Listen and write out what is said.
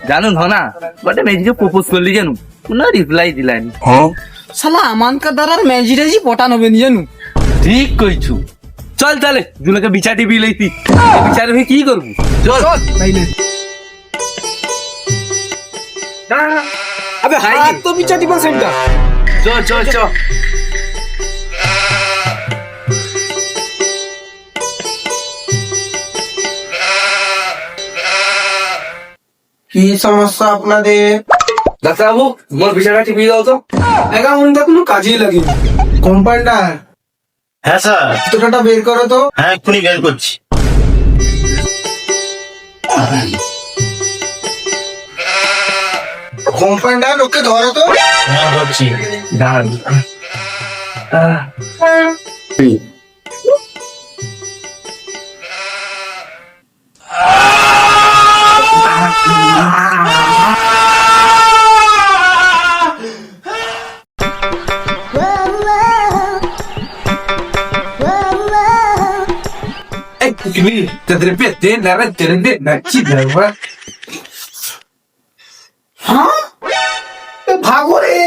জানুন না বটে মেজিকে প্রপোজ করলি জানু কোনো রিপ্লাই দিলানি। শালা আমানকার দ্বারা ম্যাজি টেজি পটানো বেনি জানু। ঠিক কইছু, চল তাহলে দুলাকে বিচার টিপি লইতি, বিচার হয়ে কি করবি চল। তাইলে আবে হাই আর তো বিচার দিবা সেটা। চল চল চল। কি সমস্যা আপনাদের? ডাক্তারবাবু মোর বিচারটা টিপি দাও তো। অ্যাকাউন্টটা কোনো কাজেই লাগেনি। কম্পাউন্ডার হ্যাঁ স্যার, টাকাটা বের করো তো। হ্যাঁ এক্ষুনি বের করছি। কম্পাউন্ডার ওকে ধরো তো। হ্যাঁ করছি। ডান Te repete, la red, la chida, ¿verdad? ভাগো রে।